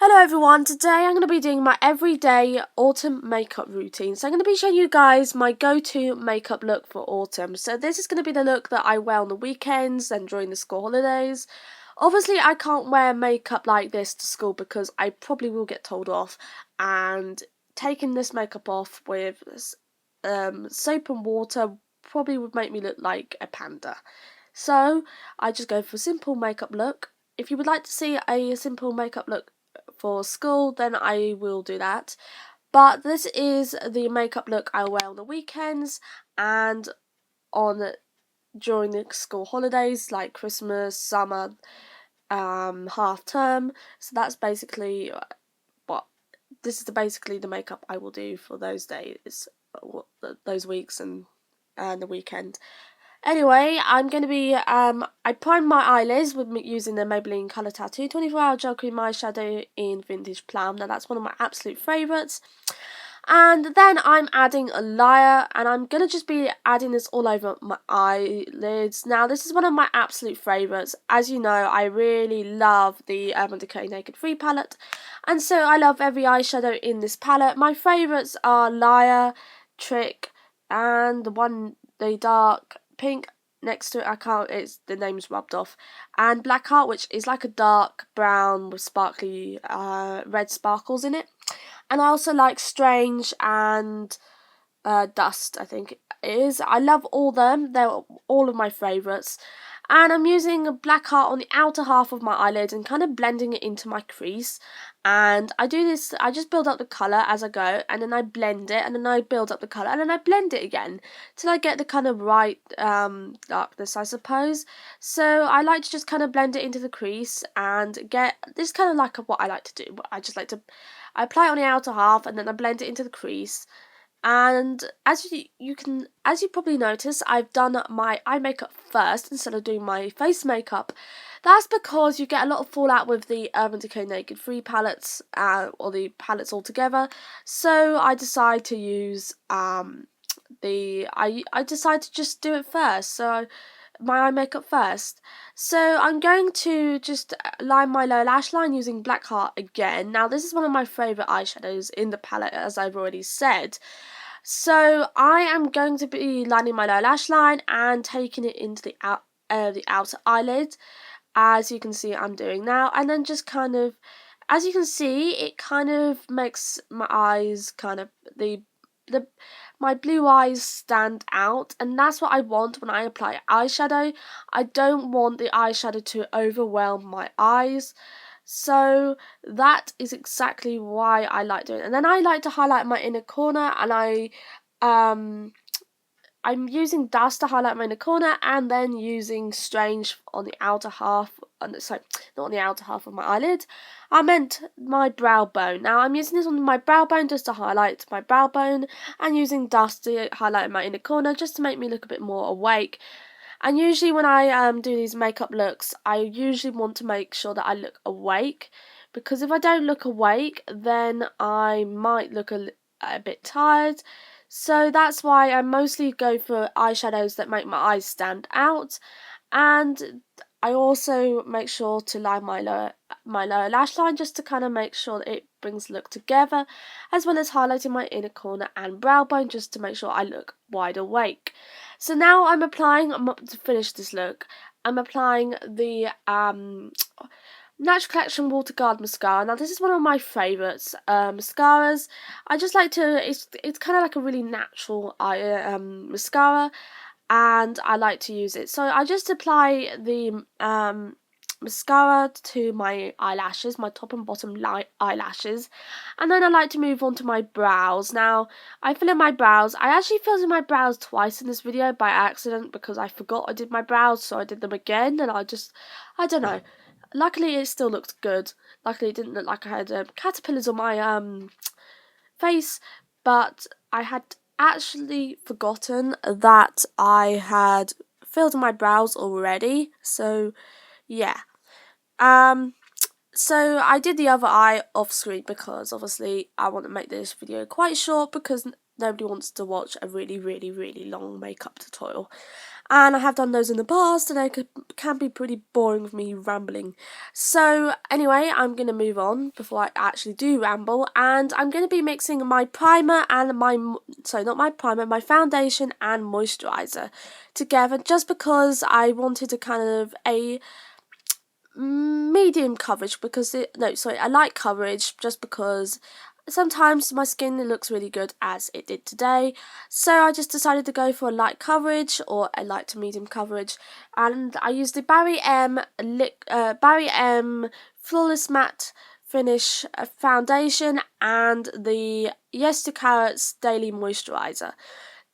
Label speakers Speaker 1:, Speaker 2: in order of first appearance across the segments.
Speaker 1: Hello everyone, today I'm going to be doing my everyday autumn makeup routine. So I'm going to be showing you guys my go-to makeup look for autumn. So this is going to be the look that I wear on the weekends and during the school holidays. Obviously I can't wear makeup like this to school because I probably will get told off, and taking this makeup off with soap and water probably would make me look like a panda. So I just go for a simple makeup look. If you would like to see a simple makeup look for school, then I will do that. But this is the makeup look I wear on the weekends and on during the school holidays like Christmas, summer, half term. So that's basically what this is basically the makeup I will do for those days, those weeks, and the weekend. Anyway, I'm going to be, I primed my eyelids with using the Maybelline Colour Tattoo 24-hour gel cream eyeshadow in Vintage Plum. Now that's one of my absolute favourites. And then I'm adding a layer, and I'm going to just be adding this all over my eyelids. Now this is one of my absolute favourites. As you know, I really love the Urban Decay Naked Free palette, and so I love every eyeshadow in this palette. My favourites are Layer, Trick, and the dark pink next to it, the name's rubbed off, and Blackheart, which is like a dark brown with sparkly red sparkles in it. And I also like Strange and Dust, I think it is. I love all them. They're all of my favourites. And I'm using a Blackheart on the outer half of my eyelid and kind of blending it into my crease. And I do this, I just build up the colour as I go, and then I blend it, and then I build up the colour, and then I blend it again till I get the kind of right darkness, I suppose. So I like to just kind of blend it into the crease and get this kind of like what I like to do. I just like to, I apply it on the outer half and then I blend it into the crease. And as you probably notice, I've done my eye makeup first instead of doing my face makeup. That's because you get a lot of fallout with the Urban Decay Naked Free palettes, or the palettes altogether. So I decide to use I decide to just do it first. So my eye makeup first. So I'm going to just line my lower lash line using Blackheart again. Now this is one of my favourite eyeshadows in the palette, as I've already said. So I am going to be lining my lower lash line and taking it into the outer eyelid, as you can see I'm doing now, and then just kind of, as you can see, it kind of makes my eyes kind of my blue eyes stand out, and that's what I want when I apply eyeshadow. I don't want the eyeshadow to overwhelm my eyes. So that is exactly why I like doing it. And then I like to highlight my inner corner, and I'm using Dust to highlight my inner corner, and then using Strange on the outer half, sorry, not on the outer half of my eyelid. I meant my brow bone. Now I'm using this on my brow bone just to highlight my brow bone, and using Dust to highlight my inner corner just to make me look a bit more awake. And usually when I do these makeup looks, I usually want to make sure that I look awake, because if I don't look awake, then I might look a bit tired. So that's why I mostly go for eyeshadows that make my eyes stand out, and I also make sure to line my lower lash line just to kind of make sure that it brings the look together, as well as highlighting my inner corner and brow bone just to make sure I look wide awake. So now I'm applying, to finish this look, I'm applying the Natural Collection WaterGuard mascara. Now this is one of my favourites mascaras. I just like to, it's kind of like a really natural mascara, and I like to use it. So I just apply the mascara to my eyelashes, my top and bottom eyelashes, and then I like to move on to my brows. Now I fill in my brows. I actually filled in my brows twice in this video by accident because I forgot I did my brows, so I did them again, and I don't know. Luckily it still looked good. Luckily it didn't look like I had caterpillars on my face, but I had actually forgotten that I had filled in my brows already. So yeah. So I did the other eye off screen because obviously I want to make this video quite short because nobody wants to watch a really long makeup tutorial. and I have done those in the past, and they can be pretty boring with me rambling. So anyway, I'm going to move on before I actually do ramble, and I'm going to be mixing my primer and my foundation and moisturizer together, just because I wanted a kind of a medium coverage, because a light coverage, just because sometimes my skin looks really good as it did today. So I just decided to go for a light coverage, or a light to medium coverage, and I used the Barry M Flawless Matte Finish foundation and the YestoCarrots Daily Moisturizer.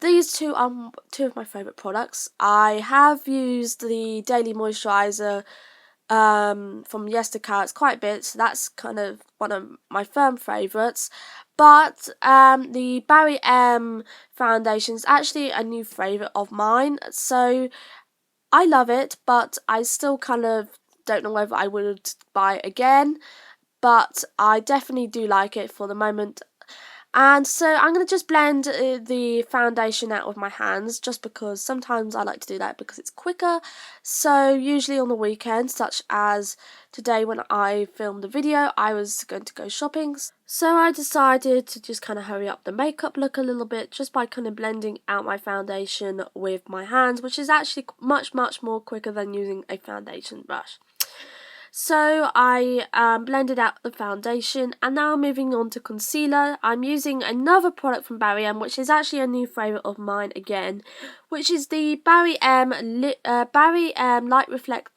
Speaker 1: These two are two of my favourite products. I have used the Daily Moisturizer from YestoCarrots quite a bit, so that's kind of one of my firm favourites. But the Barry M foundation is actually a new favourite of mine, so I love it, but I still kind of don't know whether I would buy it again, but I definitely do like it for the moment. And so I'm going to just blend the foundation out with my hands, just because sometimes I like to do that because it's quicker. So usually on the weekend, such as today when I filmed the video, I was going to go shopping. So I decided to just kind of hurry up the makeup look a little bit, just by kind of blending out my foundation with my hands, which is actually much more quicker than using a foundation brush. So I blended out the foundation, and now I'm moving on to concealer. I'm using another product from Barry M, which is actually a new favourite of mine again, which is the Barry M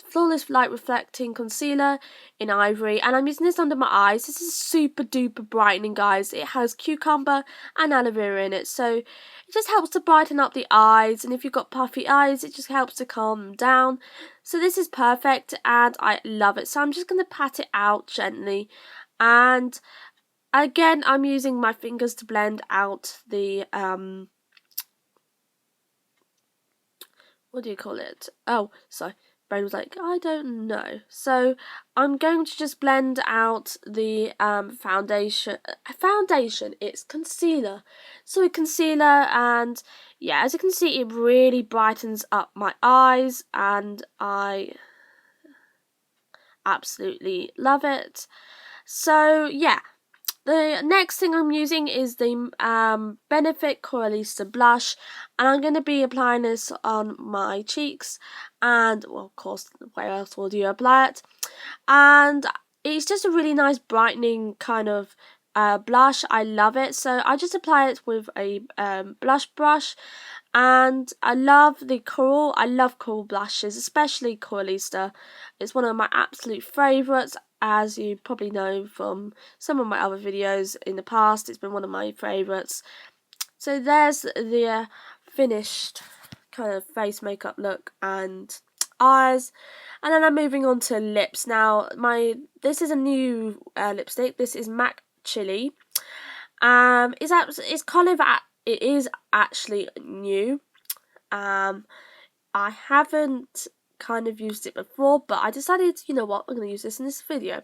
Speaker 1: Flawless Light Reflecting Concealer in Ivory, and I'm using this under my eyes. This is super duper brightening, guys. It has cucumber and aloe vera in it, so it just helps to brighten up the eyes, and if you've got puffy eyes, it just helps to calm them down. So this is perfect, and I love it. So I'm just going to pat it out gently, and again I'm using my fingers to blend out the what do you call it? Oh, sorry. Brain was like, I don't know. So I'm going to just blend out the foundation. It's concealer. So a concealer, and yeah, as you can see, it really brightens up my eyes, and I absolutely love it. So yeah. The next thing I'm using is the Benefit Coralista blush, and I'm going to be applying this on my cheeks, and well, of course, where else would you apply it? And it's just a really nice brightening kind of blush. I love it. So I just apply it with a blush brush, and I love coral blushes, especially Coralista. It's one of my absolute favourites. As you probably know from some of my other videos in the past, it's been one of my favourites. So there's the finished kind of face makeup look and eyes, and then I'm moving on to lips. Now this is a new lipstick. This is M.A.C Chilli. It is actually new. I haven't kind of used it before, but I decided, you know what, I'm going to use this in this video.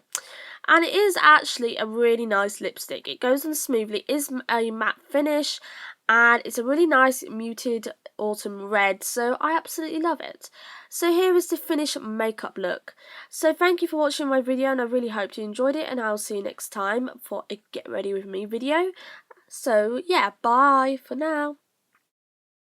Speaker 1: And it is actually a really nice lipstick. It goes on smoothly. It is a matte finish, and it's a really nice muted autumn red, so I absolutely love it. So here is the finished makeup look. So thank you for watching my video, and I really hope you enjoyed it, and I'll see you next time for a get ready with me video. So yeah, bye for now.